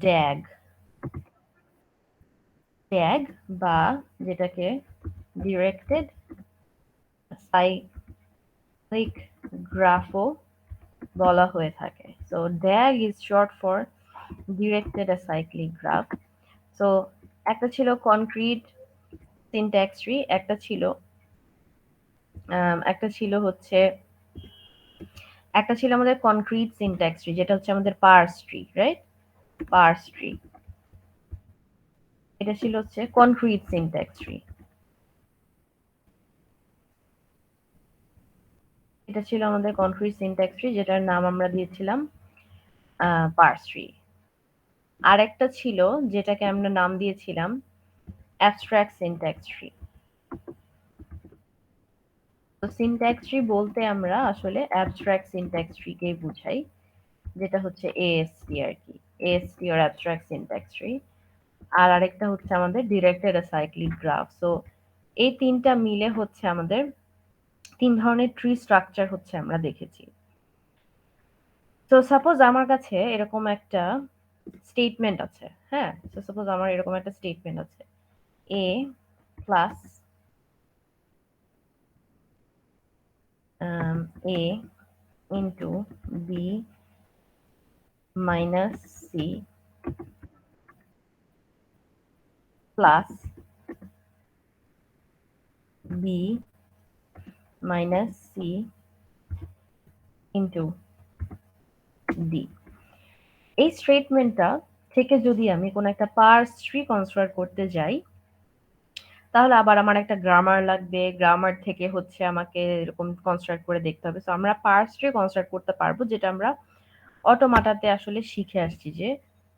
DAG বা যেটাকে directed cyclic গ্রাফও বলা হয়ে থাকে। So DAG is short for directed acyclic graph. So একটা ছিল কনক্রিট সিনট্যাক্স ট্রি, একটা ছিল আমাদের কনক্রিট সিনট্যাক্স ট্রি, যেটা হচ্ছে আমাদের parse tree, right? Parse tree, এটা ছিল হচ্ছে কনক্রিট সিনট্যাক্স ট্রি। এটা ছিল আমাদের কনক্রিট সিনট্যাক্স ট্রি, যেটার নাম আমরা দিয়েছিলাম পার্স ট্রি। আর একটা ছিল যেটাকে আমরা নাম দিয়েছিলাম অ্যাবস্ট্রাক্ট সিনট্যাক্স ট্রি। তো সিনট্যাক্স ট্রি বলতে আমরা আসলে অ্যাবস্ট্রাক্ট সিনট্যাক্স ট্রিকেই বুঝাই, যেটা হচ্ছে এএসটি আর কি, AST or abstract syntax tree. আর আরেকটা হচ্ছে আমাদের ডিরেক্টেড অ্যাসাইক্লিক গ্রাফ। সো এই তিনটা মিলে হচ্ছে আমাদের তিন ধরনের ট্রি স্ট্রাকচার হচ্ছে আমরা দেখেছি। তো সাপোজ আমার কাছে এরকম একটা স্টেটমেন্ট আছে, হ্যাঁ, তো সাপোজ আমার এরকম একটা স্টেটমেন্ট আছে, A plus A into B minus C plus B minus C into D. এই স্টেটমেন্টটা থেকে যদি আমি কোনো একটা পার্স ট্রি কনস্ট্রাক্ট করতে যাই, তাহলে আবার আমার একটা গ্রামার লাগবে, গ্রামার থেকে হচ্ছে আমাকে এরকম কনস্ট্রাক্ট করে দেখতে হবে। সো আমরা পার্স ট্রি কনস্ট্রাক্ট করতে পারবো, যেটা আমরা অটোমাটাতে আসলে শিখে আসছি যে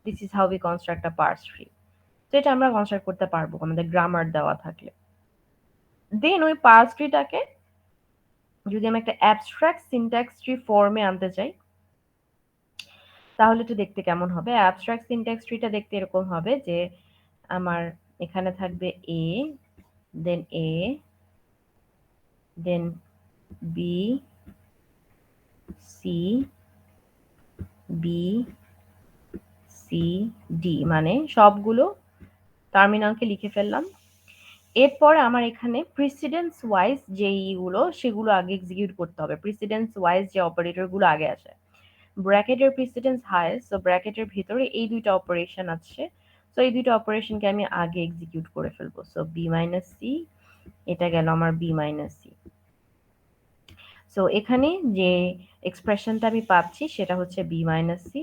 this is how we construct a parse tree. তো এটা আমরা কনস্ট্রাক্ট করতে পারবো আমাদের গ্রামার দেওয়া থাকলে। দেন ওই পার্স ট্রিটাকে যদি আমি একটা অ্যাবস্ট্রাক্ট সিনট্যাক্স ট্রি ফর্মে আনতে চাই, তাহলে এটা দেখতে কেমন হবে? অ্যাবস্ট্রাক্ট সিনট্যাক্স ট্রিটা দেখতে এরকম হবে যে আমার এখানে থাকবে A, then A, then B, C, B, C, D, মানে সবগুলো টার্মিনালকে লিখে ফেললাম। এরপরে আমার এখানে প্রিসিডেন্স ওয়াইজ যেইগুলো সেগুলো আগে এক্সিকিউট করতে হবে। প্রিসিডেন্স ওয়াইজ যে অপারেটরগুলো আগে আসে, ব্র্যাকেটের প্রিসিডেন্স হাইয়েস্ট, সো ব্র্যাকেটের ভিতরে এই দুইটা অপারেশন আছে। সো এই দুইটা অপারেশনকে আমি আগে এক্সিকিউট করে ফেলবো। সো বি মাইনাস সি, এটা গেল আমার বি মাইনাস সি। সো এখানে যে এক্সপ্রেশনটা আমি পাচ্ছি সেটা হচ্ছে বি মাইনাস সি,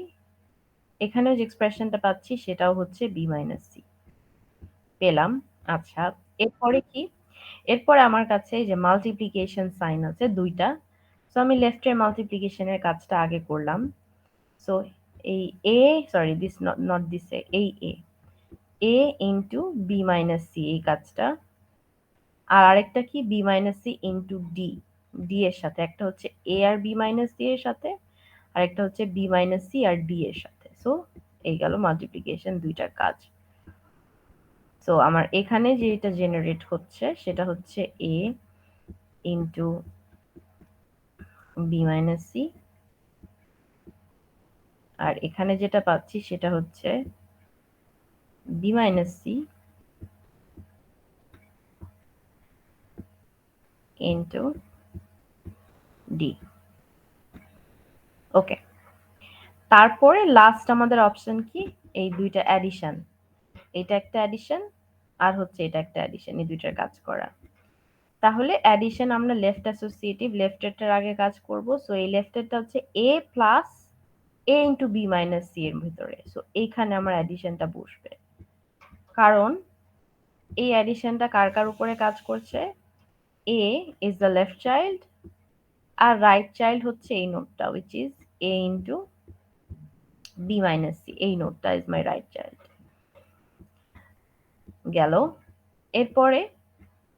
এখানেও যে এক্সপ্রেশনটা পাচ্ছি সেটাও হচ্ছে বি মাইনাস সি পেলাম। আচ্ছা, এরপরে কি? এরপরে আমার কাছে যে মাল্টিপ্লিকেশন সাইন আছে দুইটা, সো আমি লেফটের মাল্টিপ্লিকেশনের কাজটা আগে করলাম। সো এই A, sorry this not this, এই A into B minus C এই কাজটা, আর আরেকটা কি B minus C into D, D এর সাথে, একটা হচ্ছে এ আর বি মাইনাস সি এর সাথে, আর একটা হচ্ছে বি মাইনাস সি আর ডি এর সাথে। সো এই গেল মাল্টিপ্লিকেশন দুইটার কাজ। সো আমার এখানে যেটা জেনারেট হচ্ছে সেটা হচ্ছে A into B minus C, আর এখানে যেটা পাচ্ছি সেটা হচ্ছে B minus C into D. Okay, তারপরে লাস্ট আমাদের অপশন কি? এই দুইটা অ্যাডিশন, এটা একটা অ্যাডিশন আর হচ্ছে এটা একটা অ্যাডিশন, এই দুইটার কাজ করা। তাহলে অ্যাডিশন আমরা লেফট অ্যাসোসিয়েটিভ, লেফটেরটার আগে কাজ করব। সো এই লেফটেরটা হচ্ছে এ plus A into B minus C এর ভিতরে। সো এইখানে আমার অ্যাডিশনটা বসবে, কারণ এই অ্যাডিশনটা কার কার উপরে কাজ করছে? A is the left child আর রাইট চাইল্ড হচ্ছে এই নোটটা, which is A into B minus C. এই নোটটা ইজ মাই রাইট চাইল্ড। গেল। এরপরে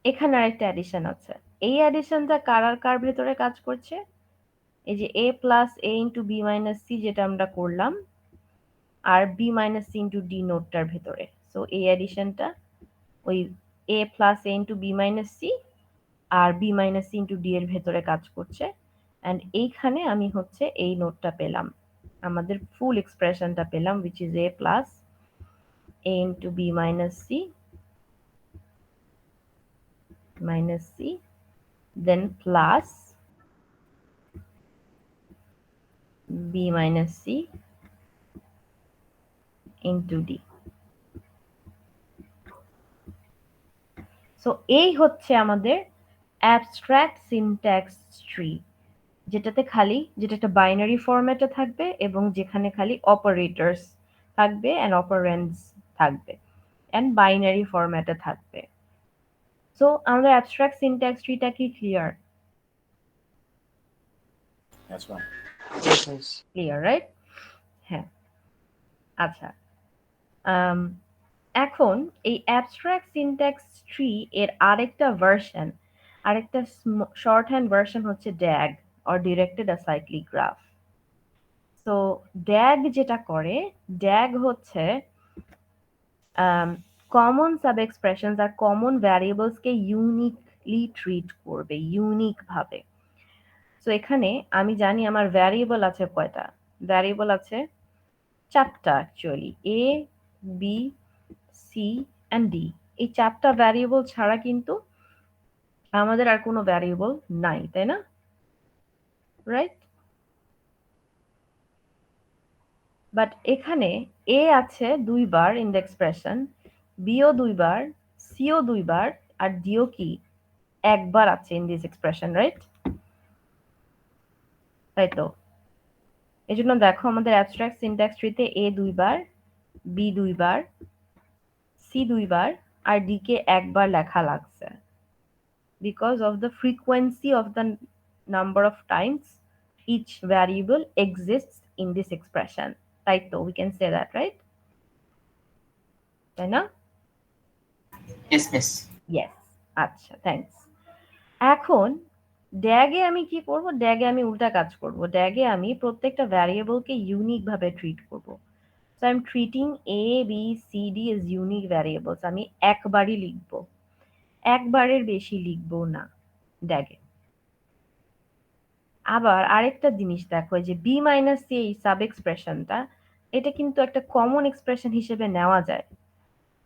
এখানে আরেকটা অ্যাডিশন আছে, এই অ্যাডিশনটা কার আর কার ভেতরে কাজ করছে? এই যে A plus A into B minus C যেটা আমরা করলাম, আর B minus C into D নোটটার ভেতরে। সো এই অ্যাডিশনটা ওই A plus A into B minus C আর B minus C into D এর ভেতরে কাজ করছে। অ্যান্ড এইখানে আমি হচ্ছে এই নোটটা পেলাম। আমাদের ফুল এক্সপ্রেশনটা পেলাম, which is a plus a into b minus c then plus b minus c into d. So এই হচ্ছে আমাদের অ্যাবস্ট্রাক্ট সিনট্যাক্স ট্রি, যেটা একটা বাইনারি ফরম্যাটে থাকবে এবং যেখানে খালি অপারেটরস থাকবে এন্ড অপারেন্ডস থাকবে এন্ড বাইনারি ফরম্যাটে থাকবে। সো আমাদের অ্যাবস্ট্রাক্ট সিনট্যাক্স ট্রিটা কি clear? Yes, ma'am. Clear, right? হ্যাঁ, আচ্ছা। এখন এই অ্যাবস্ট্রাক্ট সিনট্যাক্স ট্রি এর আরেকটা শর্ট হ্যান্ড ভার্সন হচ্ছে DAG or directed acyclic graph. তো DAG যেটা করে, DAG হচ্ছে কমন সাব এক্সপ্রেশনস আর কমন ভ্যারিয়েবলসকে ইউনিকলি ট্রিট করবে, ইউনিক ভাবে। তো এখানে আমি জানি আমার ভ্যারিয়েবল আছে কয়টা? ভ্যারিয়েবল আছে 4টা actually, A B C and D. এই 4টা ভ্যারিয়েবল ছাড়া কিন্তু আমাদের আর কোনো ভ্যারিয়েবল নাই, তাই না? রাইট? বাট এখানে এ আছে 2বার ইন দ্য এক্সপ্রেশন, বিও 2বার, সিও 2বার, আর ডিও কি একবার আছে ইন দিস এক্সপ্রেশন, রাইট? তাই তো। এই জন্য দেখো আমাদের অ্যাবস্ট্রাক্ট সিনট্যাক্স ট্রিতে এ 2বার, বি 2বার, সি 2বার আর ডি কে একবার লেখা লাগছে, because of the frequency of the number of times each variable exists in this expression. Right, so we can say that, right? তাই না? Yes, miss. Yes. আচ্ছা, thanks. এখন ড্যাগে আমি কি করব? ড্যাগে আমি উল্টা কাজ করব। ড্যাগে আমি প্রত্যেকটা ভ্যারিয়েবলকে ইউনিক ভাবে ট্রিট করব। So I am treating A B C D as unique variables. আমি একবারই লিখব, একবারের বেশি লিখব না ড্যাগে। আবার আরেকটা জিনিস দেখো, যে বি মাইনাস সি এই সাব এক্সপ্রেশনটা, এটা কিন্তু একটা কমন এক্সপ্রেশন হিসেবে নেওয়া যায়।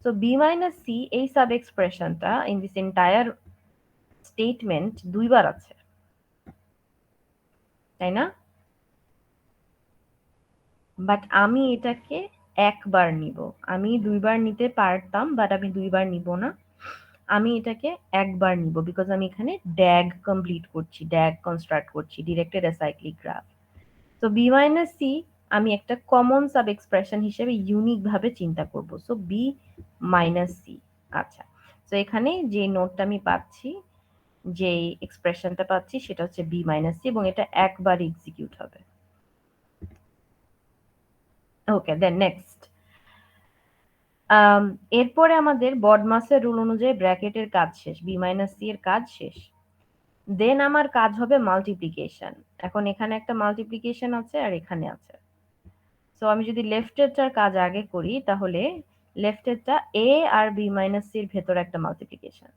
সো বি মাইনাস সি এই সাব এক্সপ্রেশনটা ইন দিস এন্টায়ার স্টেটমেন্ট 2বার আছে, তাই না? বাট আমি এটাকে একবার নিব। আমি 2বার নিতে পারতাম, বাট আমি 2বার নিব না, আমি এটাকে একবার নিব, বিকজ আমি এখানে ড্যাগ কমপ্লিট করছি, ড্যাগ কনস্ট্রাক্ট করছি, ডিরেক্টেড অ্যাসাইক্লিক গ্রাফ। তো বি মাইনাস সি আমি একটা কমন সাব এক্সপ্রেশন হিসেবে ইউনিক ভাবে চিন্তা করব। So B minus C. আচ্ছা, তো এখানে যে নোটটা আমি পাচ্ছি, যে এক্সপ্রেশনটা পাচ্ছি, সেটা হচ্ছে বি মাইনাস সি এবং এটা একবার এক্সিকিউট হবে। ওকে, দেন নেক্সট। এরপরে আমাদের বডমাসের রুল অনুযায়ী ব্র্যাকেটের কাজ শেষ, বি মাইনাস সি এর কাজ শেষ। দেন আমার কাজ হবে মাল্টিপ্লিকেশন। এখন এখানে একটা মাল্টিপ্লিকেশন আছে আর এখানে আছে। সো আমি যদি লেফটেরটার কাজ আগে করি, তাহলে লেফটেরটা এ আর বি মাইনাস সির ভেতরে একটা মাল্টিপ্লিকেশন।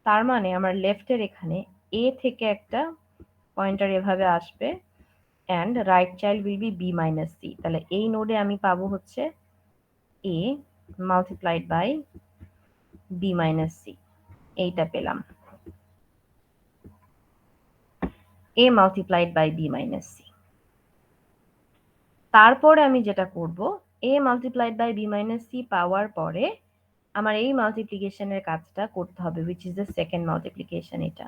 তার মানে আমার লেফটের এখানে এ থেকে একটা পয়েন্টার এভাবে আসবে and right child will be B minus C. তাহলে এই নোডে আমি পাবো হচ্ছে A multiplied by B minus C, এইটা পেলাম, A multiplied by B minus C. তারপরে আমি যেটা করব, A multiplied by B minus C পাওয়ার পরে আমার এই মাল্টিপ্লিকেশনের কাজটা করতে হবে, which is the second multiplication এটা।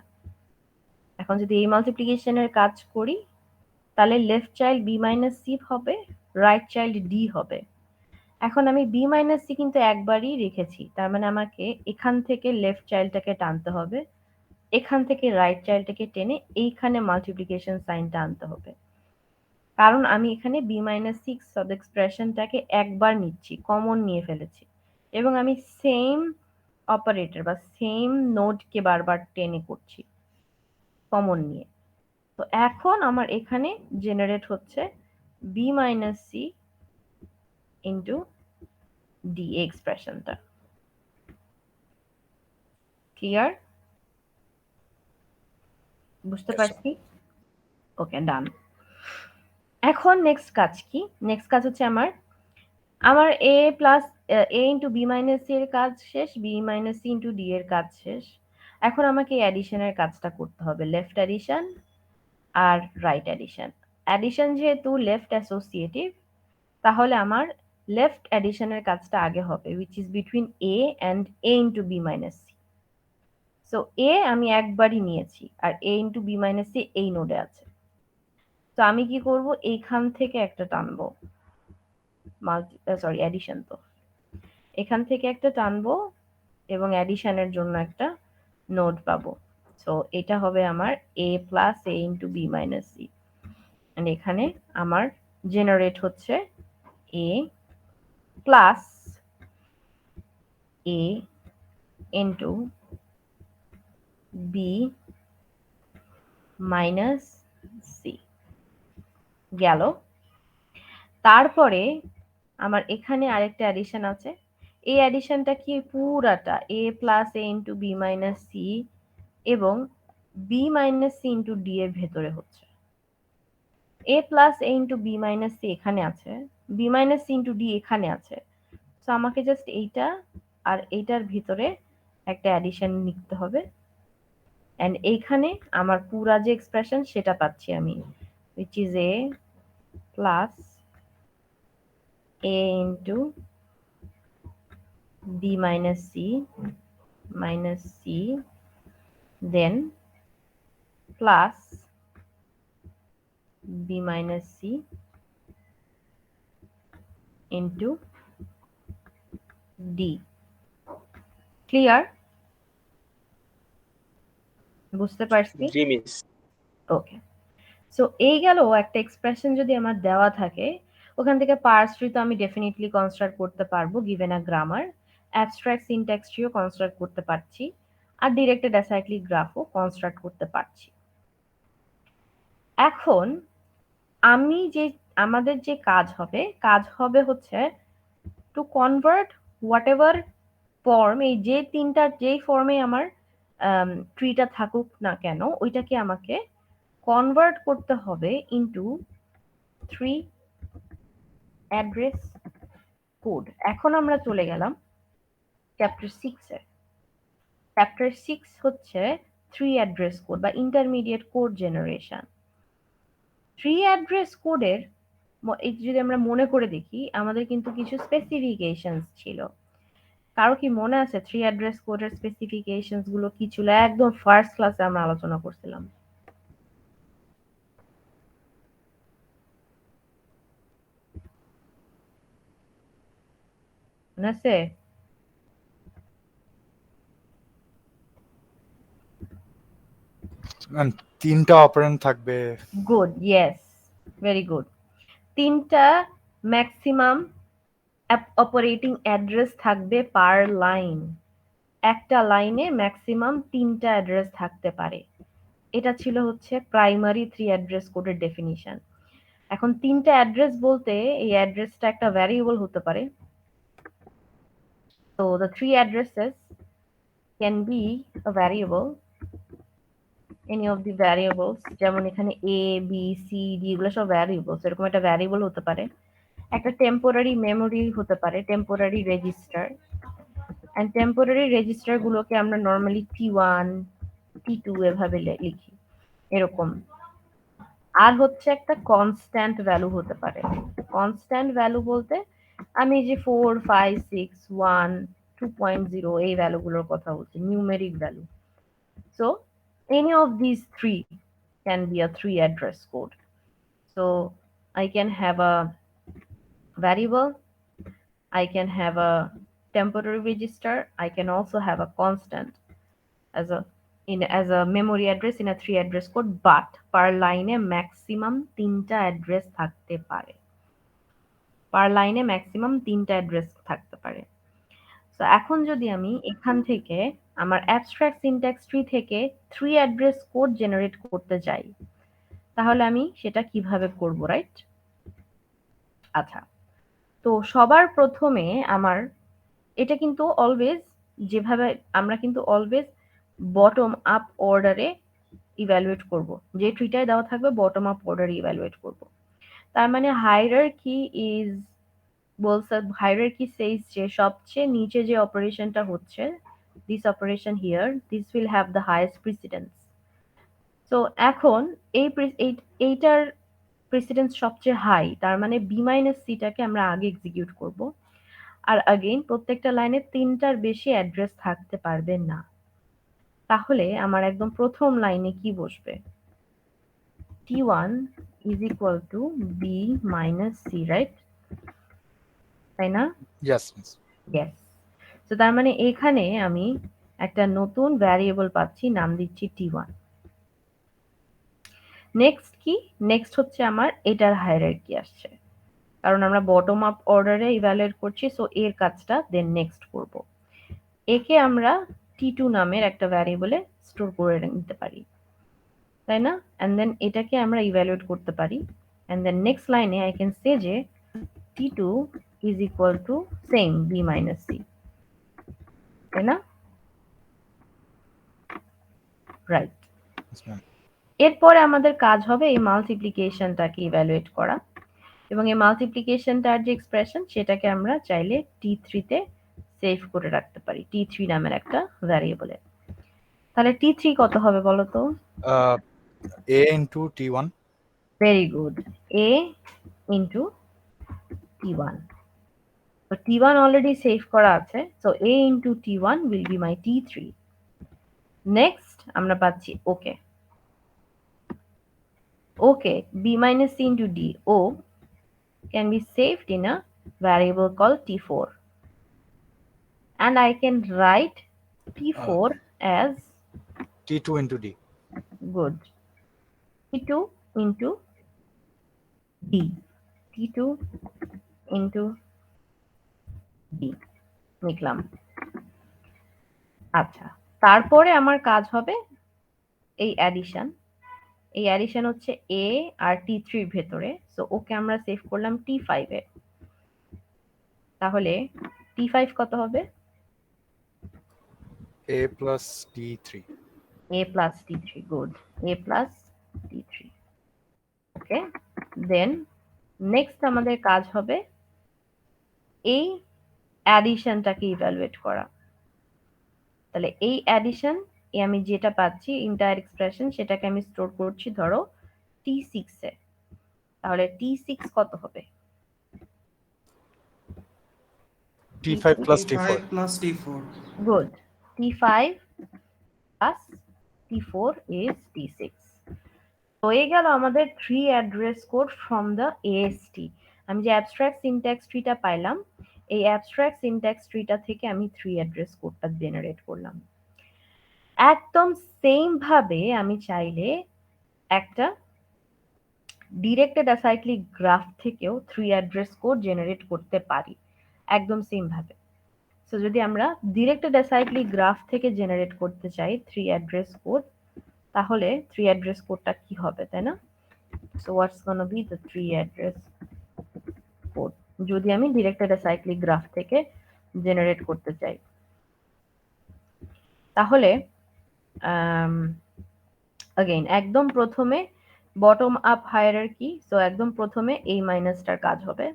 এখন যদি এই মাল্টিপ্লিকেশনের কাজ করি, তাহলে left child B minus C হবে, রাইট চাইল্ড ডি হবে। এখন আমি বি মাইনাস সি কিন্তু একবারই রেখেছি, তার মানে আমাকে এখান থেকে লেফট চাইল্ডটাকে টানতে হবে, এখান থেকে রাইট চাইল্ডটাকে টেনে এইখানে মাল্টিপ্লিকেশন সাইনটা আনতে হবে, কারণ আমি এখানে বি মাইনাস সিক্স সাব এক্সপ্রেশনটাকে একবার নিচ্ছি, কমন নিয়ে ফেলেছি, এবং আমি সেম অপারেটর বা সেম নোডকে বারবার টেনে করছি কমন নিয়ে। তো এখন আমার এখানে জেনারেট হচ্ছে B minus C into D এক্সপ্রেশনটা। ক্লিয়ার? বুঝতে Yes, sir. পারছি? ওকে, ডান। এখন নেক্সট কাজ কি? নেক্সট কাজ হচ্ছে আমার a plus a into b minus c এর কাজ শেষ, b minus c into d এর কাজ শেষ। এখন আমাকে অ্যাডিশনের কাজটা করতে হবে, লেফট অ্যাডিশন আর রাইট অ্যাডিশন। অ্যাডিশন যেহেতু লেফট অ্যাসোসিয়েটিভ, তাহলে আমার লেফট অ্যাডিশনের কাজটা আগে হবে, which is between a and a into b minus c. So a আমি একবারই নিয়েছি আর a into b minus c এই নোডে আছে। তো আমি কি করব, এইখান থেকে একটা টানবো, সরি অ্যাডিশন, তো এখান থেকে একটা টানবো এবং অ্যাডিশনের জন্য একটা নোড পাবো। সো এটা হবে আমার a plus a into b minus c, এখানে আমার জেনারেট হচ্ছে a plus a into b minus c গেল। তারপরে আমার এখানে আরেকটা অ্যাডিশন আছে, এই অ্যাডিশনটা কি পুরাটা a plus a into b minus c এবং b minus c into d এর ভেতরে হচ্ছে। a plus a into b minus c এখানে আছে, b minus c into d এখানে আছে। তো আমাকে জাস্ট এইটা আর এইটার ভিতরে একটা অ্যাডিশন লিখতে হবে, এন্ড এইখানে আমার পুরা যে এক্সপ্রেশন সেটা পাচ্ছি আমি, which is a plus a into b minus c then plus b minus c into d. Clear? বুঝতে পারছি? জি মিস। ওকে। সো এই গেল একটা এক্সপ্রেশন যদি আমার দেওয়া থাকে, ওখান থেকে পার্স ট্রি তো আমি ডেফিনেটলি কনস্ট্রাক্ট করতে পারবো given a grammar, abstract syntax trio construct করতে পারছি, আর ডিরেক্টেড অ্যাসাইক্লিক গ্রাফও কনস্ট্রাক্ট করতে পারছি। এখন আমাদের যে কাজ হবে হচ্ছে to convert what ever form, এই যেই ফর্মে আমার ট্রিটা থাকুক না কেন, ওইটাকে আমাকে কনভার্ট করতে হবে ইনটু 3 অ্যাড্রেস কোড। এখন আমরা চলে গেলাম চ্যাপ্টার 6 এ। চ্যাপ্টার 6 হচ্ছে 3 অ্যাড্রেস কোড বা ইন্টারমিডিয়েট কোড জেনারেশন। 3 অ্যাড্রেস কোডের যদি আমরা মনে করে দেখি, আমাদের কিন্তু কিছু স্পেসিফিকেশনস ছিল। কারো কি মনে আছে 3 অ্যাড্রেস কোডের স্পেসিফিকেশনস গুলো কি ছিল? একদম ফার্স্ট ক্লাসে আমরা আলোচনা করছিলাম। মনে আছে? তিনটা অপারেন্ড থাকবে। Good, yes, very good. তিনটা ম্যাক্সিমাম অপারেটিং অ্যাড্রেস থাকবে পার লাইন। একটা লাইনে ম্যাক্সিমাম 3টা অ্যাড্রেস থাকতে পারে। এটা ছিল হচ্ছে প্রাইমারি 3 অ্যাড্রেস কোডের ডেফিনিশন। এখন 3টা অ্যাড্রেস বলতে এই অ্যাড্রেসটা একটা ভ্যারিয়েবল হতে পারে। So the 3 addresses can be a variable, any of the variables, যেমন এখানে a b c d এগুলো সব ভ্যারিয়েবলস, এরকম একটা ভ্যারিয়েবল হতে পারে, একটা টেম্পোরারি মেমোরি হতে পারে, temporary register, and temporary register গুলোকে আমরা নরমালি t1 t2 এভাবে লিখি এরকম। আর হচ্ছে একটা কনস্ট্যান্ট ভ্যালু হতে পারে। কনস্ট্যান্ট ভ্যালু বলতে আমি যে 4 5 6 1 2.0 এই ভ্যালুগুলোর কথা বলছি, numeric value. So any of these three can be a 3 address code. So I can have a variable, I can have a temporary register, I can also have a constant as a memory address in a 3 address code, but per line A maximum 3টা address থাকতে পারে। পার লাইনে maximum 3টা address থাকতে পারে। তো এখন যদি আমি এখান থেকে আমার অ্যাবস্ট্রাক্ট সিনট্যাক্স ট্রি থেকে 3 অ্যাড্রেস কোড জেনারেট করতে চাই, তাহলে আমি সেটা কিভাবে করব, রাইট? আচ্ছা, তো সবার প্রথমে আমার এটা কিন্তু অলওয়েজ যেভাবে আমরা কিন্তু অলওয়েজ বটম আপ অর্ডারে ইভ্যালুয়েট করব, যে ট্রিটায় দেওয়া থাকবে বটম আপ অর্ডারে ইভ্যালুয়েট করব। তার মানে হায়ারার্কি ইজ বলছে, হায়ারার্কি সেজ যে সবচেয়ে নিচে যে অপারেশনটা হচ্ছে, this operation here, this will have the highest precedence. তো এখন এইটার প্রেসিডেন্স সবচেয়ে হাই, তার মানে বি মাইনাস সিটাকে আমরা আগে এক্সিকিউট করব। আর अगेन প্রত্যেকটা লাইনে তিনটার বেশি অ্যাড্রেস থাকতে পারবে না। তাহলে আমার একদম প্রথম লাইনে কি বসবে? t1 is equal to b minus c, right? তাই না? Yes miss. ইয়েস। তো তার মানে এখানে আমি একটা নতুন ভ্যারিয়েবল পাচ্ছি, নাম দিচ্ছি t1। নেক্সট কি? নেক্সট হচ্ছে আমার এটার হায়ারার্কি আসছে, কারণ আমরা বটম আপ অর্ডারে ইভ্যালুয়েট করছি, সো এর কাজটা দেন নেক্সট করব। একে আমরা t2 নামের একটা ভ্যারিয়েবলে স্টোর করে নিতে পারি, তাই না? এন্ড দেন এটাকে আমরা ইভ্যালুয়েট করতে পারি, এন্ড দেন নেক্সট লাইনে আই ক্যান সে যে t2 is equal to same b minus c, তাই না? রাইট। Yes, ma'am. এরপরে আমাদের কাজ হবে এই মাল্টিপ্লিকেশনটাকে ইভ্যালুয়েট করা, এবং এই মাল্টিপ্লিকেশনটার যে এক্সপ্রেশন সেটাকে আমরা চাইলে t3 তে সেভ করে রাখতে পারি, t3 নামের একটা ভ্যারিয়েবলে। তাহলে t3 কত হবে বলো তো? A into T1. Very good, a into t1। তো t1 অলরেডি সেভ করা আছে, so a into t1 will be my t3। Next আমরা পাচ্ছি ওকে, ওকে b minus c into d, o can be saved in a variable called t4, and I can write t4 as T2 into D. good t2 into d, t2 into d লিখলাম। আচ্ছা, তারপরে আমার কাজ হবে এই addition. এই addition হচ্ছে a R t3 এর ভেতরে, সো ওকে আমরা সেভ করলাম t5 এ। তাহলে t5 কত হবে? A plus T3. a plus t3, good, a plus t3। Okay, then next আমাদের কাজ হবে এই অ্যাডিশনটাকে ইভ্যালুয়েট করা। তাহলে এই অ্যাডিশন, আমি যেটা পাচ্ছি ইন্টায়ার এক্সপ্রেশন, সেটাকে আমি স্টোর করছি ধরো t6 এ। তাহলে t6 কত হবে? T5 plus T4. T5 plus T4. Good, t5 plus t4 is t6। হয়ে গেল আমাদের 3 address code from the AST। আমি যে অ্যাবস্ট্রাক্ট সিনট্যাক্স ট্রিটা পাইলাম, এই অ্যাবস্ট্রাক্ট সিনট্যাক্স ট্রিটা থেকে আমি 3 অ্যাড্রেস কোডটা জেনারেট করলাম। একদম সেম ভাবে আমি চাইলে একটা ডিরেক্টেড অ্যাসাইক্লিক গ্রাফ থেকেও 3 অ্যাড্রেস কোড জেনারেট করতে পারি, একদম সেম ভাবে। সো যদি আমরা ডিরেক্টেড অ্যাসাইক্লিক গ্রাফ থেকে জেনারেট করতে চাই 3 অ্যাড্রেস কোড, তাহলে 3 অ্যাড্রেস কোডটা কি হবে, তাই না? So what's gonna be the 3 address code যদি আমি ডিরেক্টেড অ্যাসাইক্লিক গ্রাফ থেকে জেনারেট করতে চাই? তাহলে अगेन একদম প্রথমে বটম আপ হায়ারার্কি, সো একদম প্রথমে এই মাইনাসটার কাজ হবে।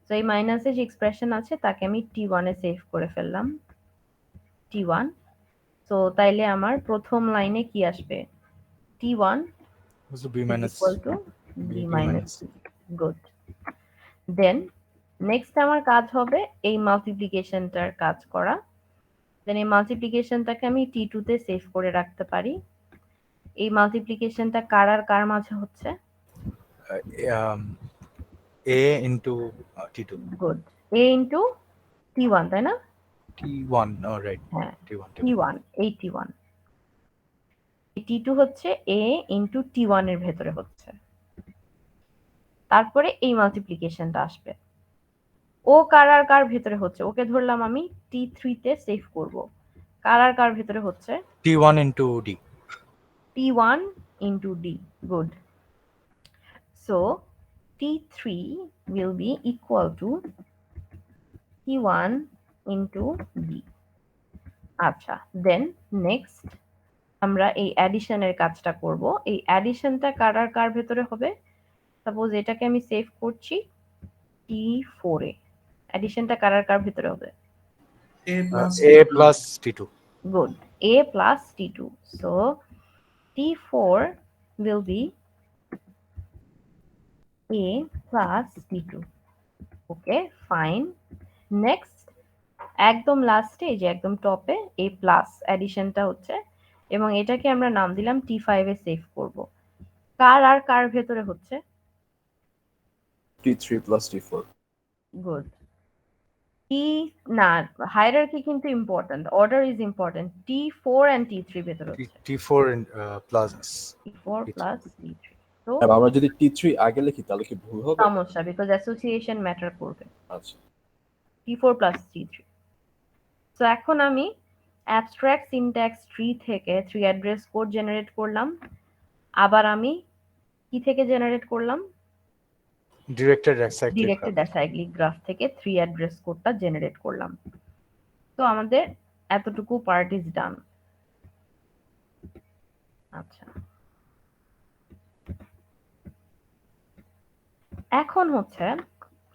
সো এই মাইনাসে যে এক্সপ্রেশন আছে তাকে আমি t1 এ সেভ করে ফেললাম, t1। সো তাইলে আমার প্রথম লাইনে কি আসবে? t1 Also B minus. equal to b B minus minus. c, good. Then next আমার কাজ হবে এই মাল্টিপ্লিকেশনটার কাজ করা। দেন এই মাল্টিপ্লিকেশনটাকে আমি t2 তে সেভ করে রাখতে পারি। এই মাল্টিপ্লিকেশনটা কার আর কার মাঝে হচ্ছে? A into T2. Good, a into t1, তাই না? T1. Oh, right. হ্যাঁ, T1. t1, এই t1, এই t2 হচ্ছে a ইন্টু t1 এর ভেতরে হচ্ছে। তারপরে এই মাল্টিপ্লিকেশনটা আসবে, ও কার আর কার ভেতরে হচ্ছে? ওকে ধরলাম আমি t3 তে সেভ করব। কার আর কার ভেতরে হচ্ছে? T1 into D. t1 into d, good. So t3 will be equal to t1 into d। আচ্ছা, দেন নেক্সট আমরা এই অ্যাডিশনের কাজটা করব। এই অ্যাডিশনটা কার আর কার ভেতরে হবে? সাপোজ এটাকে আমি সেভ করছি T4 এ। অ্যাডিশনটা কার ভিতরে হবে? A plus A plus T2. Good. A plus T2. So T4 will be A plus T2. Okay, fine. Next, একদম লাস্টে এই যে একদম টপে A প্লাস অ্যাডিশনটা হচ্ছে এবং এটাকে আমরা নাম দিলাম T5 এ সেভ করব। কার ভেতরে হচ্ছে? T3 plus T4. গুড। না, হায়ারার্কি কিন্তু important, order is important. T4 and T3 ভেতরে হচ্ছে T4 and plus T4 plus T3। তো আমরা যদি T3 আগে লিখি তাহলে কি ভুল হবে? সমস্যা, বিকজ অ্যাসোসিয়েশন ম্যাটার করবে। আচ্ছা, T4 plus T3। তো এখন আমি অ্যাবস্ট্রাক্ট সিনট্যাক্স ট্রি থেকে 3 অ্যাড্রেস কোড জেনারেট করলাম। আবার আমি কি থেকে জেনারেট করলাম? directed acyclic directed graph. Acyclic graph থেকে 3 অ্যাড্রেস কোডটা জেনারেট করলাম। তো আমাদের এতটুকু পার্ট ইজ ডান। আচ্ছা, এখন হচ্ছে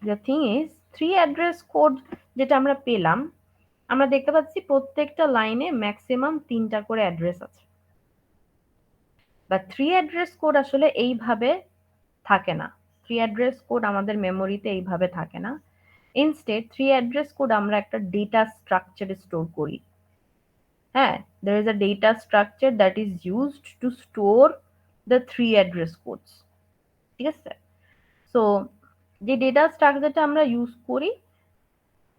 the thing is 3 address code যেটা আমরা পেলাম, আমরা দেখতে পাচ্ছি প্রত্যেকটা লাইনে ম্যাক্সিমাম 3টা করে অ্যাড্রেস আছে। বা 3 অ্যাড্রেস কোড আসলে এইভাবে থাকে না। 3 অ্যাড্রেস কোড আমাদের মেমোরিতে এইভাবে থাকে না। ইনস্টেড 3 অ্যাড্রেস কোড আমরা একটা ডেটা স্ট্রাকচারে স্টোর করি। হ্যাঁ, there is a data structure that is used to store the 3 address codes. ঠিক আছে? সো যে ডেটা স্ট্রাকচারটা আমরা ইউজ করি,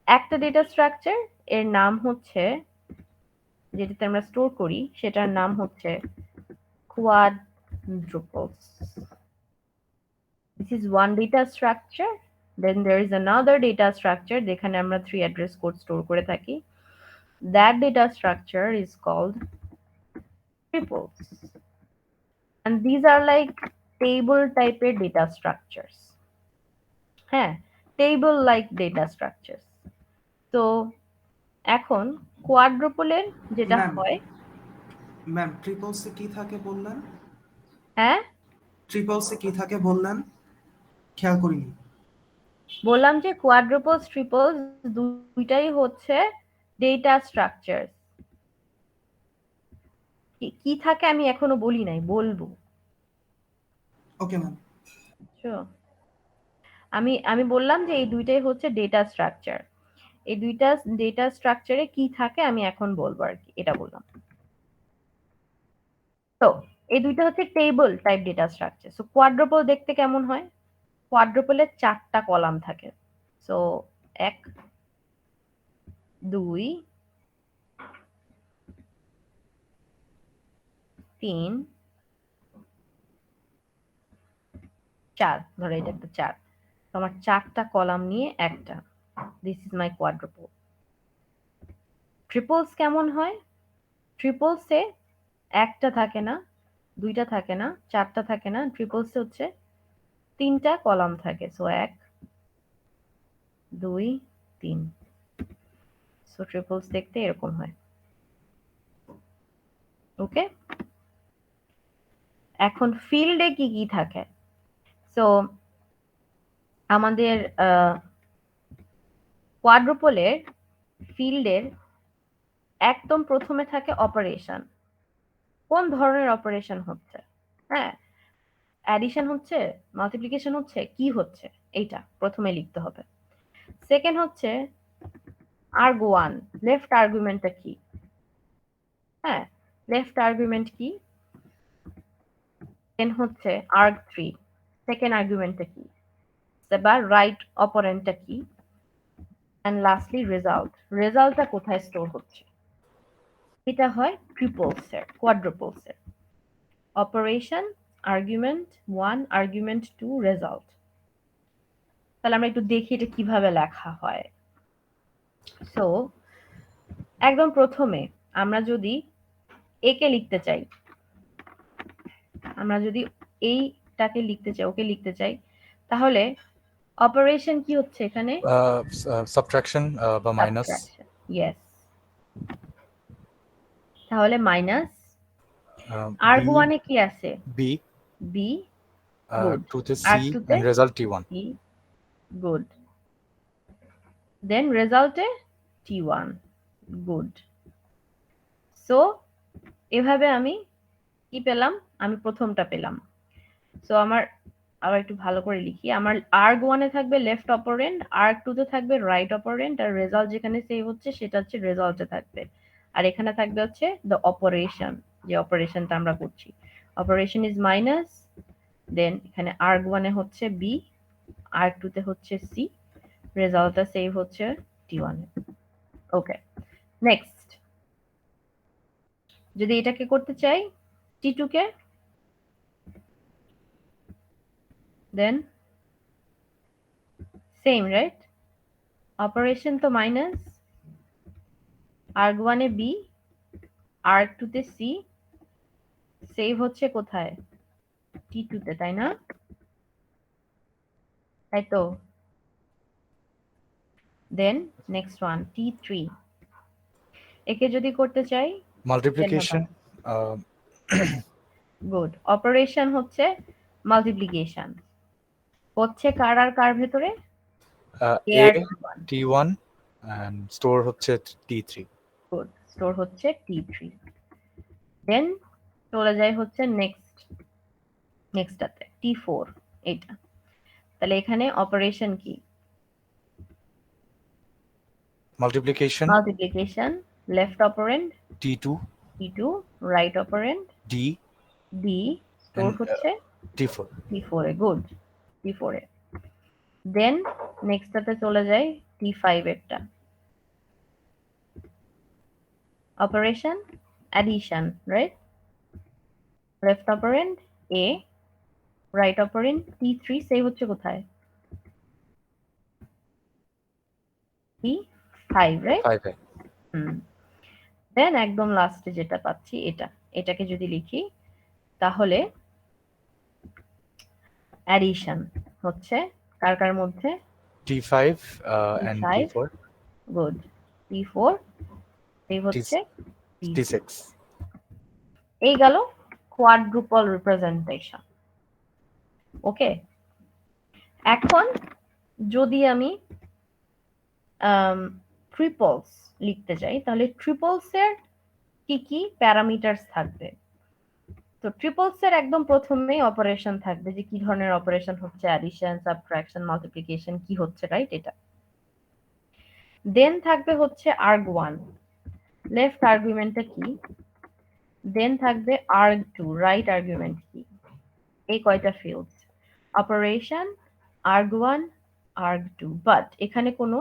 একটা ডেটা স্ট্রাকচার, এর নাম হচ্ছে, যেটাতে আমরা স্টোর করি সেটার নাম হচ্ছে quadruples. This is one data structure. Then there is another data structure যেখানে আমরা 3 address code store করে থাকি. That data structure is called triples. And these are like table type এর data structures. হ্যাঁ, table like data structures. তো এখন কোয়াড্রুপলের যেটা হয়, ম্যাম ট্রিপলসে কি থাকে বললেন? হ্যাঁ ট্রিপলসে কি থাকে বললেন? খেয়াল করিনি। বললাম যে কোয়াড্রুপলস ট্রিপলস দুইটাই হচ্ছে ডেটা স্ট্রাকচার। কি থাকে আমি এখনো বলি নাই, বলবো। Okay ma'am. আমি বললাম যে এই দুইটাই হচ্ছে ডেটা স্ট্রাকচার। এই দুইটা ডেটা স্ট্রাকচারে কি থাকে আমি এখন বলবো আর কি, এটা বললাম। তো এই দুইটা হচ্ছে table type data structure. So quadruple দেখতে কেমন হয়? কোয়াড্রুপলের 4টা কলাম থাকে। সো 1 2 3 4, ধরো এটা একটা 4। তো আমার 4টা কলাম নিয়ে একটা, দিস ইজ মাই কোয়াড্রুপল। ট্রিপলস কেমন হয়? ট্রিপলসে একটা থাকে না, দুইটা থাকে না, 4টা থাকে না। ট্রিপলসে হচ্ছে 3টা কলাম থাকে। সো 1 2 3। সো ট্রিপলস দেখতে এরকম হয়। ওকে, এখন ফিল্ডে কি কি থাকে? সো আমাদের কোয়াড্রুপলের ফিল্ডের একদম প্রথমে থাকে অপারেশন। কোন ধরনের অপারেশন হচ্ছে? হ্যাঁ, অ্যাডিশন হচ্ছে, মাল্টিপ্লিকেশন হচ্ছে, কি হচ্ছে, এইটা প্রথমে লিখতে হবে। সেকেন্ড হচ্ছে argv1, লেফট আর্গুমেন্টটা কি? হ্যাঁ, লেফট আর্গুমেন্ট কি? দেন হচ্ছে arg3, সেকেন্ড আর্গুমেন্টটা কি? এবার রাইট অপারেন্টটা কি? এন্ড লাস্টলি রেজাল্ট, রেজাল্টটা কোথায় স্টোর হচ্ছে? এটা হয় ট্রিপলসের, কোয়াড্রুপলসের। Operation, argument 1, argument 2, result. তাহলে আমরা একটু দেখি এটা কিভাবে লেখা হয়। সো একদম প্রথমে আমরা যদি একে লিখতে চাই, আমরা যদি এইটাকে লিখতে চাই, ওকে লিখতে চাই, তাহলে অপারেশন কি হচ্ছে এখানে? Subtraction বা minus. ইয়েস, তাহলে মাইনাস। B, argv1 এ কি আছে? B, B, Good. 2 তে C R2 তে and result T1. C. Good. Then result A T1. Good. So এভাবে আমি কি পেলাম? আমি প্রথমটা পেলাম। সো আমার আবার একটু ভালো করে লিখি। আমার arg1 এ থাকবে লেফট অপারেন্ড, arg2 তে থাকবে রাইট অপারেন্ড, আর রেজাল্ট যেখানে সেভ হচ্ছে সেটা হচ্ছে রেজাল্টে থাকবে। আর এখানে থাকবে হচ্ছে দ্য অপারেশন, যে অপারেশনটা আমরা করছি। অপারেশন ইজ মাইনাস, দেন এখানে arg1 এ হচ্ছে b, arg2 তে হচ্ছে c, রেজাল্টটা সেভ হচ্ছে t1 এ। ওকে, নেক্সট যদি এটাকে করতে চাই t2 কে, দেন সেম রাইট, অপারেশন তো মাইনাস, arg1 এ b, arg2 তে c, সেভ হচ্ছে কোথায়? t2 তে, তাই না? তাই তো? দেন নেক্সট ওয়ান t3, একে যদি করতে চাই Multiplication. গুড, অপারেশন হচ্ছে মাল্টিপ্লিকেশন, হচ্ছে কার আর কার ভেতরে? A R T1 and store হচ্ছে T3. গুড, স্টোর হচ্ছে t3। দেন চলে যায় হচ্ছে নেক্সটটাতে t4, এটা। তাহলে এখানে অপারেশন কি? Multiplication multiplication, left operand T2 t2, right operand D d, store and হচ্ছে T4. t4 এ। গুড, t4 এ। দেন নেক্সটটাতে চলে যাই t5 এরটা, operation addition, right? Left operand a, right operand t3, save হচ্ছে কোথায়? t5, right? 5A. হুম। দেন একদম লাস্টে যেটা পাচ্ছি এটা, এটাকে যদি লিখি তাহলে অ্যাডিশন হচ্ছে কার কার মধ্যে? T5 and T5, T4. Good, t4, save হচ্ছে t6। T6. এই গেল কোয়াড্রুপল রিপ্রেজেন্টেশন। ওকে, এখন যদি আমি ট্রিপলস লিখতে চাই তাহলে ট্রিপলস এর কি কি প্যারামিটারস থাকবে? তো ট্রিপলস এর একদম প্রথমেই অপারেশন থাকবে, যে কি ধরনের অপারেশন হচ্ছে, অ্যাডিশন, সাবট্রাকশন, মাল্টিপ্লিকেশন কি হচ্ছে, রাইট? এটা। দেন থাকবে হচ্ছে arg1, লেফট আর্গুমেন্টটা কি? দেন থাকবে arg2, রাইট আর্গুমেন্ট কি? এই কয়টা fields, operation, arg1, arg2, but এখানে কোনো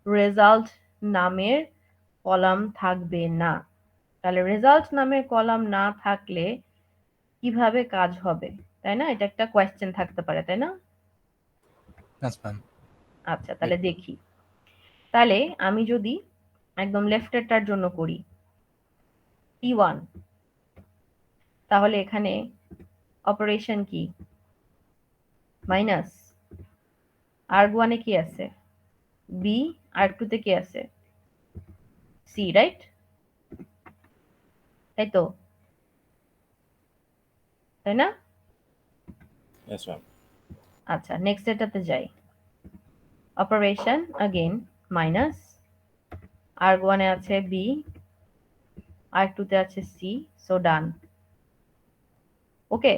রেজাল্ট নামের কলাম থাকবে না। তাহলে রেজাল্ট নামের কলাম না থাকলে কিভাবে কাজ হবে, তাই না? এটা একটা কোয়েশ্চেন থাকতে পারে, তাই না? Yes, ma'am. আচ্ছা, তাহলে দেখি। তাহলে আমি যদি একদম লেফটেরটার জন্য করি t1, তাহলে এখানে অপারেশন কি? মাইনাস, arg1 এ কি আছে? b, arg2 তে কি আছে? c, right? তাই তো, তাই না? Yes, ma'am. আচ্ছা, নেক্সট এটাতে যাই। অপারেশন अगेन মাইনাস, arg1 এ আছে b, arg2 তে আছে c, সো ডান। ওকে,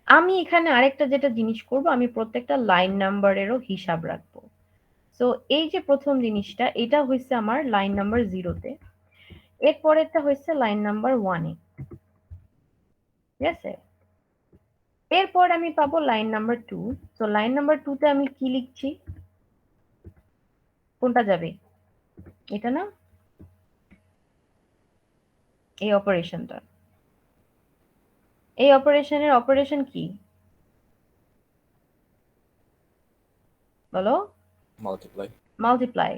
আমি এখানে আরেকটা যেটা জিনিস করব, আমি প্রত্যেকটা লাইন নাম্বারেরও হিসাব রাখবো। সো এই যে প্রথম জিনিসটা, এটা হইছে আমার লাইন নাম্বার 0 তে, এর পরেরটা হইছে লাইন নাম্বার 1 এ, ঠিক আছে? এরপর আমি পাবো line number 2। So line number 2 তে আমি কি লিখছি? কোনটা যাবে? এটা না, এই অপারেশনটা। এই অপারেশনের অপারেশন কি বলো? Multiply. মাল্টিপ্লাই।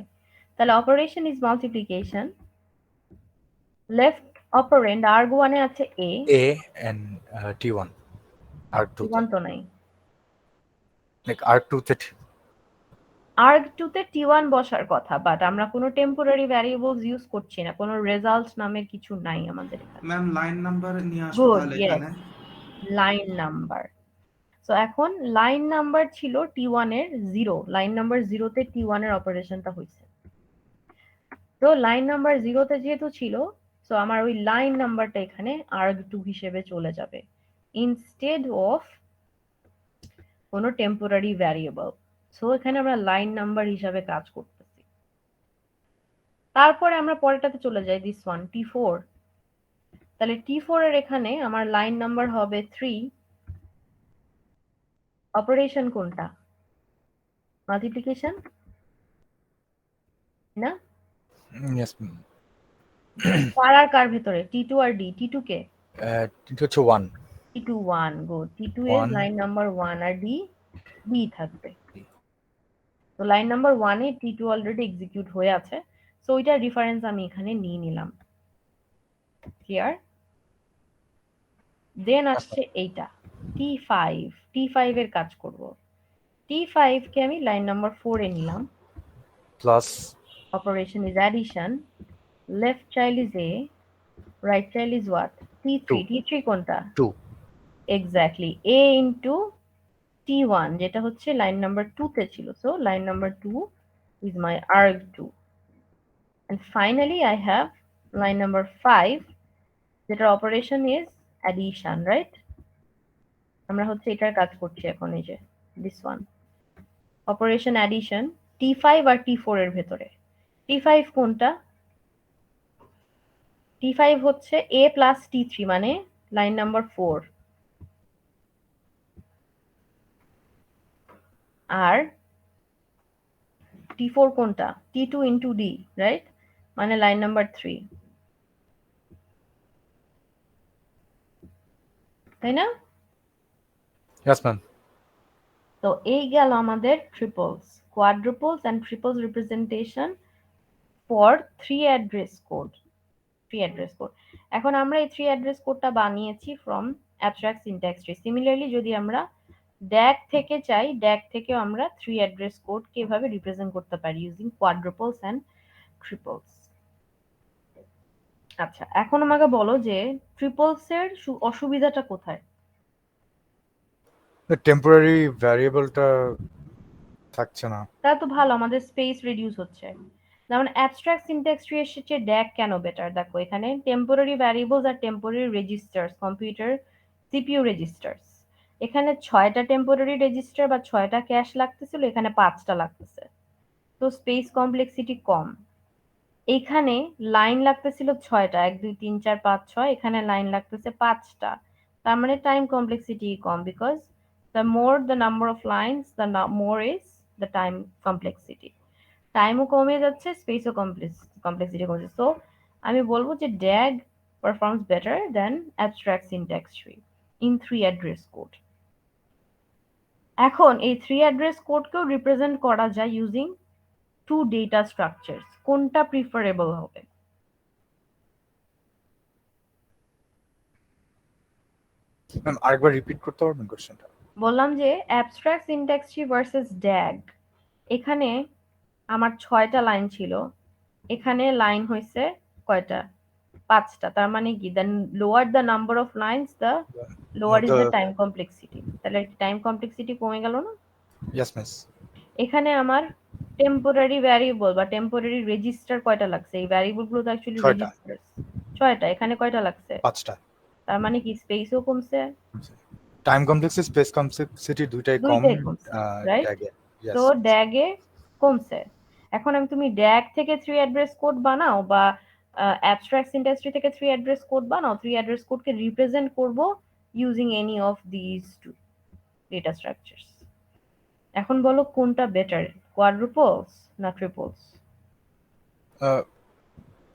তাহলে operation is multiplication, left operand arg1 এ আছে a, A and T1. R2 t1 তো নাই, like R2 তে arg2 তে t1 বসার কথা, বাট আমরা কোনো টেম্পোরারি ভ্যারিয়েবলস ইউজ করছি না, কোনো রেজাল্ট নামের কিছু নাই আমাদের এখানে। ম্যাম লাইন নাম্বার নিয়ে আসো গুড, তাহলে ইয়েস, এখানে। Line number. সো এখন লাইন নাম্বার ছিল T1 এর 0, লাইন নাম্বার 0 তে T1 এর অপারেশনটা হয়েছে। তো লাইন নাম্বার 0 তে যেহেতু ছিল, সো আমার ওই লাইন নাম্বারটা এখানে arg2 হিসেবে চলে যাবে ইনস্টেড অফ কোনো টেম্পোরারি ভ্যারিয়েবল। সো এখানে আমরা লাইন নাম্বার হিসাবে কাজ করতেছি। তারপরে আমরা পরেরটাতে চলে যাই, দিস ওয়ান T4। তাহলে T4 এর এখানে আমার লাইন নাম্বার হবে 3, অপারেশন কোনটা? মাল্টিপ্লিকেশন না? Yes ma'am. কার আর কার ভেতরে? T2 আর D? T2 কে? এটা হচ্ছে 1 T2 1, গুড। T2 এর 1 লাইন নাম্বার 1 আর D থাকবে। তো লাইন নাম্বার 1 এ T2 অলরেডি এক্সিকিউট হয়ে আছে, সো ওইটার রেফারেন্স আমি এখানে নিয়ে নিলাম। ক্লিয়ার? দেন আসছে এইটা T5। T5 এর কাজ করব। T5 কে আমি লাইন নাম্বার 4 এ নিলাম। Plus Operation is addition. Left child is A, right child is what? T3. 2 T3 কোনটা? 2 Exactly. A into T1 যেটা হচ্ছে লাইন নাম্বার 2 তে ছিল। So line number 2 is my arg2. And finally I have line number 5 যেটার operation is addition, right? আমরা হচ্ছে এটার কাজ করছি এখন, এই যে this one. Operation addition T5 R T4 এর ভেতরে। T5 কোনটা? T5 হচ্ছে A plus T3 মানে লাইন নাম্বার 4। আর T4 কোনটা? T2 into D, right? মানে লাইন নাম্বার 3, তাই না? Yes ma'am. তো এই গেল আমাদের triples, quadruples and triples representation for 3 address code. 3 address code. এখন আমরা এই 3 অ্যাড্রেস কোডটা বানিয়েছি from abstract syntax tree. Similarly যদি আমরা DAG থেকে চাই, DAG থেকেও আমরা 3 অ্যাড্রেস কোড কিভাবে রিপ্রেজেন্ট করতে পারি ইউজিং কোয়াড্রুপলস এন্ড ট্রিপলস। আচ্ছা, এখন আমাকে বলো যে ট্রিপলস এর অসুবিধাটা কোথায়? টেম্পোরারি ভ্যারিয়েবলটা থাকছে না। তা তো ভালো, আমাদের স্পেস রিডিউস হচ্ছে। যেমন অ্যাবস্ট্রাক্ট সিনট্যাক্স ট্রি এসেছে, DAG কেন বেটার? দেখো এখানে টেম্পোরারি ভ্যারিয়েবলস আর temporary registers, computer CPU registers. এখানে 6টা টেম্পোরারি রেজিস্টার বা 6টা ক্যাশ লাগতেছিল, এখানে 5টা লাগতেছে। তো স্পেস কমপ্লেক্সিটি কম। এখানে লাইন লাগতেছিল 6টা, 1 2 3 4 5 6, এখানে লাইন লাগতেছে 5টা। তার মানে time complexity com, because the more the number of lines, the more is the time complexity. টাইমও কমে যাচ্ছে, স্পেসও কমপ্লেক্সিটি কমছে। সো আমি বলবো যে DAG performs better than abstract syntax tree in 3 address code. এখন এই 3 address কোডকেও রিপ্রেজেন্ট করা যায় ইউজিং 2 data structures। কোনটা প্রিফারেবল হবে? ম্যাম আরেকবার রিপিট করতে পারবেন কোশ্চেনটা? বললাম যে abstract syntax tree versus DAG। এখানে আমার 6টা লাইন ছিল, এখানে লাইন হয়েছে কয়টা? 5টা। তার মানে কি, then lower the number of lines the lower is the time complexity. তাহলে টাইম কমপ্লেক্সিটি কমে গেল না? Yes miss. এখানে আমার টেম্পোরারি ভ্যারিয়েবল বা টেম্পোরারি রেজিস্টার কয়টা লাগছে? এই ভ্যারিয়েবল গুলো তো অ্যাকচুয়ালি 6টা। রেজিস্টার। 6টা, এখানে কয়টা লাগছে? 5টা। তার মানে কি স্পেসও কমছে, টাইম কমপ্লেক্সিটি, স্পেস কমপ্লেক্সিটি দুইটাই কম দুইটাই কমছে, রাইট? ট্যাগে। তো ইয়েস। DAG এ কমছে। এখন তুমি DAG থেকে 3 অ্যাড্রেস কোড বানাও বা অ্যাবস্ট্রাক্ট সিনট্যাক্স ট্রি থেকে 3 অ্যাড্রেস কোড বানাও, 3 অ্যাড্রেস কোডকে রিপ্রেজেন্ট করব using any of this two data structures. এখন বলো কোনটা বেটার, কোয়াড্রুপলস না ট্রিপলস?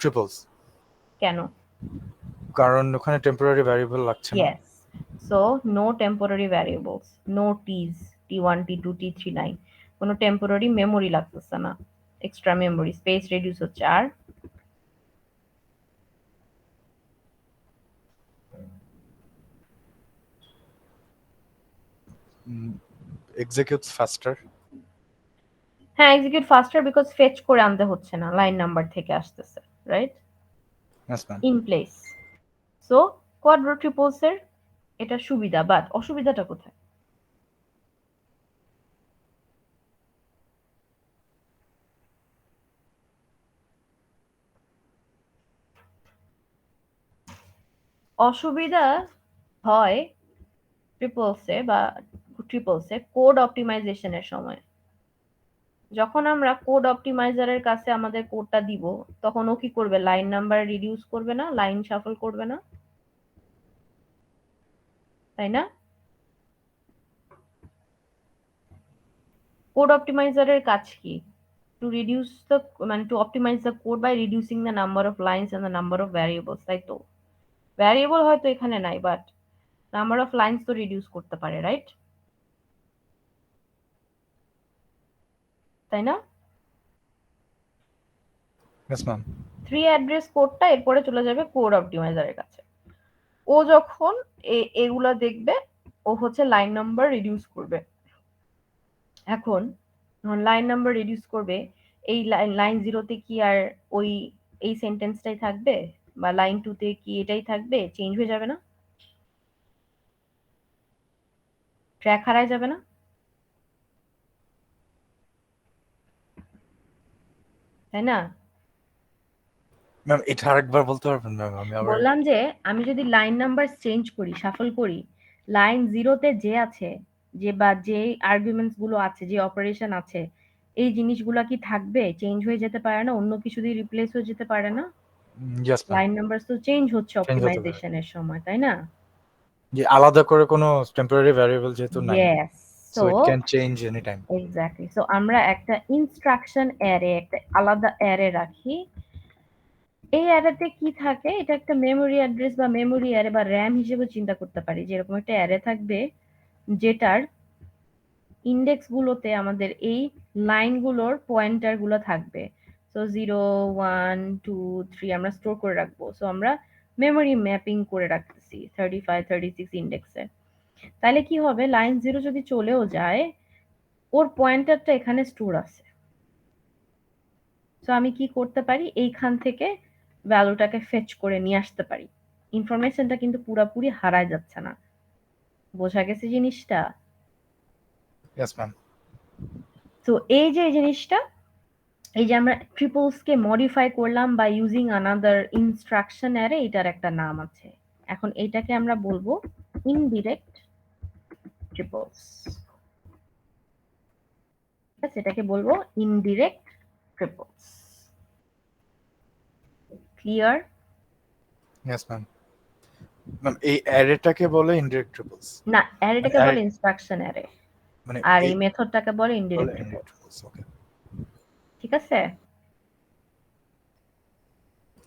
ট্রিপলস। কেন? কারণ ওখানে টেম্পোরারি ভ্যারিয়েবল লাগছে না। Yes, so no temporary variables, no Ts, T1 T2 T3 নাই, কোনো টেম্পোরারি মেমোরি লাগতেছে না, এক্সট্রা মেমোরি, স্পেস রিডিউস হচ্ছে। আর এক্সিকিউটস ফাস্টার। হ্যাঁ, এক্সিকিউট ফাস্টার বিকজ ফেচ করে আনতে হচ্ছে না, লাইন নাম্বার থেকে আসতেছে, right? Yes ma'am. In place. So কোয়াড্রো ট্রিপলস এর এটা সুবিধা, বাট অসুবিধাটা কোথায়? অসুবিধা হয় ট্রিপলসে বা ট্রিপলসে কোড অপটিমাইজেশনের সময়। যখন আমরা কোড অপটিমাইজারের কাছে আমাদের কোডটা দিব, তখন ও কি করবে? লাইন নাম্বার রিডিউস করবে না, লাইন শাফল করবে না, তাই না? কোড অপটিমাইজারের কাজ কি? টু রিডিউস দ্য মানে to optimise the code by reducing the number of lines and the number of variables, তাই তো? ভ্যারিয়েবল হয়তো এখানে নাই, বাট নাম্বার অফ লাইনস তো রিডিউস করতে পারে, রাইট? তাই না? Yes, ma'am. 3 অ্যাড্রেস কোডটা এরপরে চলে যাবে কোড অপটিমাইজারের কাছে। ও যখন এগুলা দেখবে, ও হচ্ছে লাইন নাম্বার রিডিউস করবে। এখন লাইন নাম্বার রিডিউস করবে, এই লাইন 0 তে কি আর ওই এই সেন্টেন্সটাই থাকবে, বা লাইন 2 তে কি এটাই থাকবে? চেঞ্জ হয়ে যাবে না? ট্র্যাক হারায় যাবে না? তাই না? ম্যাম এটা আরেকবার বলতে পারবেন ম্যাম? আমি আবার বললাম যে আমি যদি লাইন নাম্বার চেঞ্জ করি, শাফল করি, লাইন 0 তে যে আছে, যে বা যে আর্গুমেন্টস গুলো আছে, যে অপারেশন আছে, এই জিনিসগুলা কি থাকবে? চেঞ্জ হয়ে যেতে পারে না? অন্য কিছু দিয়ে রিপ্লেস হয়ে যেতে পারে না? ইয়েস ম্যাম, লাইন নাম্বার তো চেঞ্জ হচ্ছে চেঞ্জ হতে পারে। অপটিমাইজেশনের সময়, তাই না? যে আলাদা করে কোনো টেম্পোরারি ভ্যারিয়েবল যেহেতু নাই, yes. So so it can change any time. Exactly. So আমরা একটা ইনস্ট্রাকশন অ্যারে, একটা আলাদা অ্যারে রাখি। এই অ্যারেতে কি থাকে? এটা একটা মেমোরি অ্যাড্রেস বা মেমোরি অ্যারে বা র্যাম হিসেবে চিন্তা করতে পারি, যে এরকম একটা অ্যারে থাকবে যেটার ইন্ডেক্স গুলোতে আমাদের এই লাইনগুলোর পয়েন্টার গুলো থাকবে। সো 0 1 2 3 আমরা স্টোর করে রাখবো। সো আমরা মেমোরি ম্যাপিং করে রাখতেছি 35 36 ইন্ডেক্সে। তাহলে কি হবে? লাইন 0 যদি চলেও যায়, ওর পয়েন্টারটা এখানে স্টোর আছে। সো আমি কি করতে পারি? এইখান থেকে ভ্যালুটাকে ফেচ করে নিয়ে আসতে পারি। ইনফরমেশনটা কিন্তু পুরাপুরি হারায় যাচ্ছে না। বোঝা গেছে জিনিসটা? Yes ma'am. তো এই যে এই জিনিসটা, এই যে আমরা ট্রিপলস কে মডিফাই করলাম বা ইউজিং আনাদার ইনস্ট্রাকশন অ্যারে, এটার একটা নাম আছে। এখন এটাকে আমরা বলবো ইনডিরেক্ট ট্রিপলস। ঠিক আছে, এটাকে বলবো indirect ট্রিপলস। Clear? Yes ma'am. Ma'am এই অ্যারেটাকে বলে ইনডিরেক্ট ট্রিপলস? না, মানে অ্যারেটাকে বলে ইনস্ট্রাকশন অ্যারে, মানে আর এই এই মেথডটাকে বলে বলে ইনডিরেক্ট ইনডিরেক্ট ট্রিপলস। ট্রিপলস। ওকে। ঠিক আছে?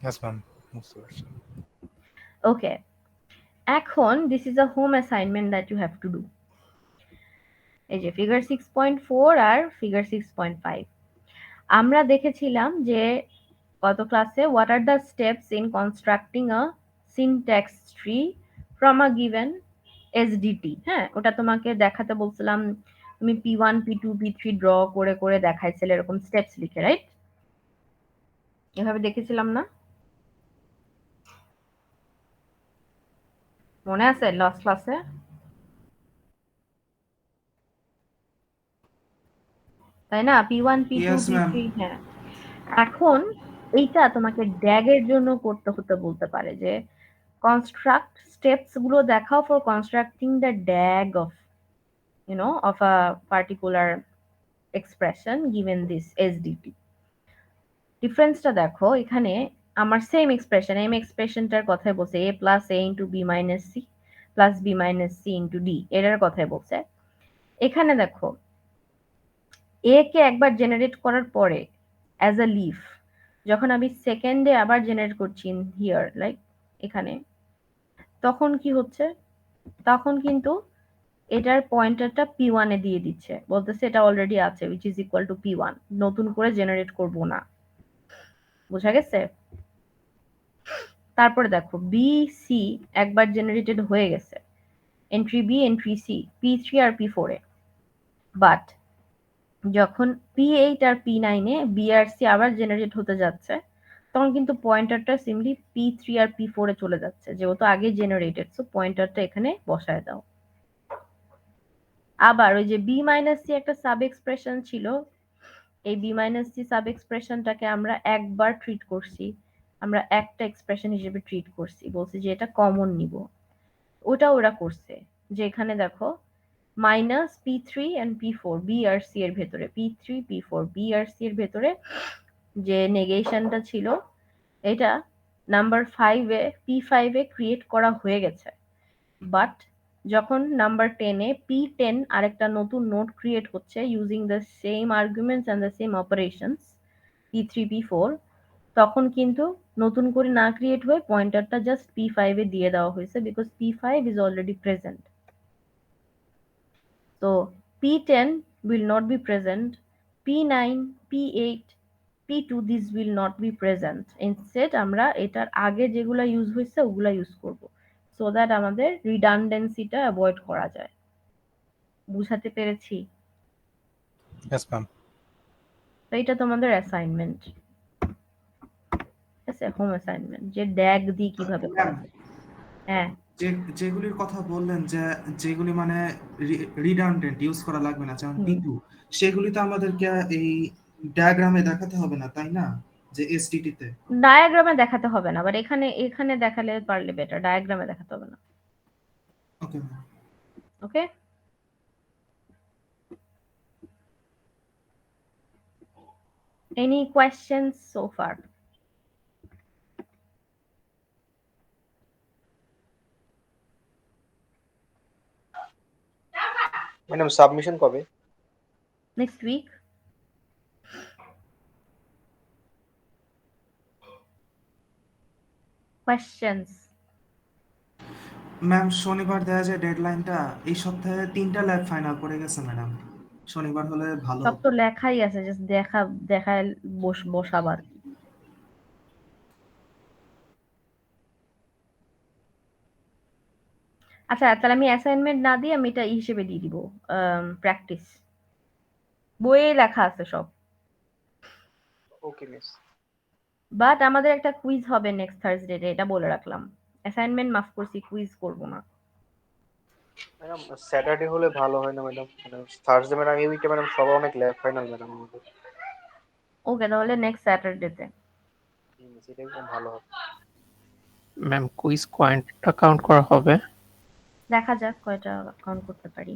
ইয়েস ম্যাম, বুঝতে পারছি। ওকে, এখন this is a home assignment that you have to do. এই যে ফিগার 6.4 আর ফিগার 6.5 আমরা দেখেছিলাম যে গত ক্লাসে, what are the steps in constructing a syntax tree from a given SDT. হ্যাঁ, ওটা তোমাকে দেখাতে বলছিলাম। তুমি P1 P2 P3 ড্র করে করে দেখাইছিলে এরকম স্টেপস লিখে, রাইট? এভাবে দেখেছিলাম না? মনে আছে লাস্ট ক্লাসে? তাই না? P1 P2 yes ma'am. P3। হ্যাঁ, এখন এইটা তোমাকে ড্যাগ এর জন্য করতে হতে বলতে পারে, যে কনস্ট্রাক্ট স্টেপস গুলো দেখাও for constructing the Dag of of a particular expression given this SDT। ডিফারেন্সটা দেখো এখানে। আমার সেম এক্সপ্রেশন, এম এক্সপ্রেশনটার কথাই বলছে, a plus a into B minus C plus B minus C into D, এটার কথাই বলছে। এখানে দেখো, এ কে একবার জেনারেট করার পরে অ্যাজ আ লিফ, যখন আমি সেকেন্ডে আবার জেনারেট করছি হিয়ার, লাইক এখানে, তখন কি হচ্ছে? তখন কিন্তু এটার পয়েন্টারটা P1 এ দিয়ে দিচ্ছে, বলতেছে এটা অলরেডি আছে, which is equal to P1, নতুন করে জেনারেট করব না। বোঝা গেছে? তারপরে দেখো, বি সি একবার জেনারেটেড হয়ে গেছে, entry B entry C P3 আর P4 এ, বাট যখন P8 আর P9 এ বি আর সি আবার জেনারেট হতে যাচ্ছে, তখন কিন্তু পয়েন্টারটা সিম্পলি P3 আর P4 এ চলে যাচ্ছে, যেহেতু আগে জেনারেটেড। সো পয়েন্টারটা এখানে বসায় দাও। আবার ওই যে বি মাইনাস সি একটা সাব এক্সপ্রেশন ছিল, এই বি মাইনাস সি সাব এক্সপ্রেশনটাকে আমরা একবার ট্রিট করছি, আমরা একটা এক্সপ্রেশন হিসেবে ট্রিট করছি, বলছি যে এটা কমন নিব। ওটা ওরা করছে যে এখানে দেখো minus P3 and P4 B আর C এর ভেতরে, P3 P4 B আর C এর ভেতরে যে নেগেশনটা ছিল এটা নাম্বার 5 এ P5 এ ক্রিয়েট করা হয়ে গেছে, বাট যখন নাম্বার 10 এ P10 আরেকটা নতুন নোড ক্রিয়েট হচ্ছে using the same arguments and the same operations P3 P4, তখন কিন্তু নতুন করে না ক্রিয়েট হয়ে পয়েন্টারটা জাস্ট P5 এ দিয়ে দেওয়া হয়েছে because P5 is already present. So P10 will not be present, P9 P8 P2 this will not be present. Instead আমরা এটার আগে যেগুলা ইউজ হয়েছে ওগুলা ইউজ করব সো দ্যাট আমাদের রিডান্ডেন্সিটা অ্যাভয়েড করা যায়। বুঝাতে পেরেছি? Yes ma'am. তো এটা তোমাদের অ্যাসাইনমেন্ট, ঠিক আছে, হোম অ্যাসাইনমেন্ট যে ড্যাগ দিয়ে কিভাবে করা ম্যাম, যায়। হ্যাঁ যেগুলির কথা বললেন যে যেগুলি মানে রিডান্ডেন্ট ইউজ করা লাগবে না, যেমন হুম, P2, সেগুলি তো আমাদেরকে এই ডায়াগ্রামে দেখাতে হবে না, তাই না? যে এসটিটি তে। ডায়াগ্রামে দেখাতে হবে না, বাট এখানে এখানে দেখালে পারলে বেটার, ডায়াগ্রামে দেখাতে হবে না। Okay ma'am. Okay, any questions so far? Madam submission কবে? Next week. Questions? ম্যাম, শনিবার দেওয়া যায় ডেডলাইনটা। এই সপ্তাহে 3টা ল্যাব ফাইনাল পড়ে গেছে ম্যাডাম, শনিবার হলে ভালো সব হতো। তো লেখাই আছে, জাস্ট দেখায় বসাবার। আচ্ছা তাহলে আমি অ্যাসাইনমেন্ট না দিয়ে আমি এটা হিসেবে দিয়ে দিব, প্র্যাকটিস। বইয়ে লেখা আছে সব, ওকে মিস। বাট আমাদের একটা কুইজ হবে নেক্সট থার্সডে, এটা বলে রাখলাম। অ্যাসাইনমেন্ট মাফ করছি, কুইজ করব না। ম্যাডাম স্যাটারডে হলে ভালো হয় না ম্যাডাম? মানে থার্সডে ম্যাডাম এই উইকে ম্যাডাম সব অনেক ল্যাব ফাইনাল ম্যাডাম আমাদের। ওকে, তাহলে নেক্সট স্যাটারডেতে। সেটাই খুব ভালো হবে। ম্যাম কুইজ কয়েনটা কাউন্ট করা হবে? দেখা যাক কয়টা কাউন্ট করতে পারি।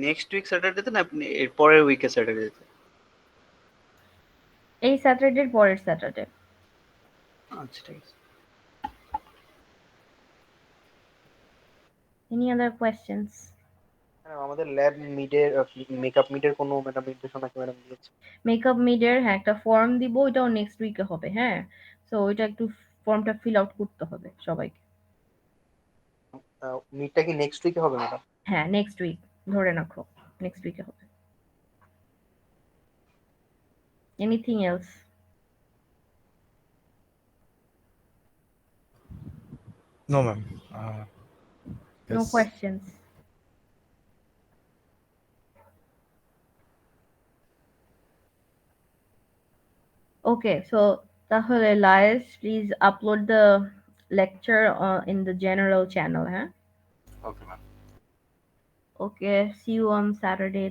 নেক্সট উইক স্যাটারডেতে না আপনি এর পরের উইকে স্যাটারডেতে? এই স্যাটারডের পরের স্যাটারডে। আচ্ছা ঠিক আছে। Any other questions? ম্যাডাম আমাদের ল্যাব মিডের মেকআপ মিডের কোনো ম্যাডাম নির্দেশনা কি ম্যাডাম দিয়েছে? মেকআপ মিডের হ্যাঁ একটা ফর্ম দিব, ওইটাও নেক্সট উইকে হবে। হ্যাঁ, সো ওইটা একটু ফর্মটা ফিল আউট করতে হবে সবাইকে। মিডটা কি নেক্সট উইকে হবে ম্যাডাম? হ্যাঁ নেক্সট উইক, ধরে রাখো নেক্সট উইকে হবে। Anything else? No ma'am. No questions? Okay, so তাহলে লায়েস please upload the lecture in the general channel, huh? Okay, ma'am. Okay, see you on Saturday.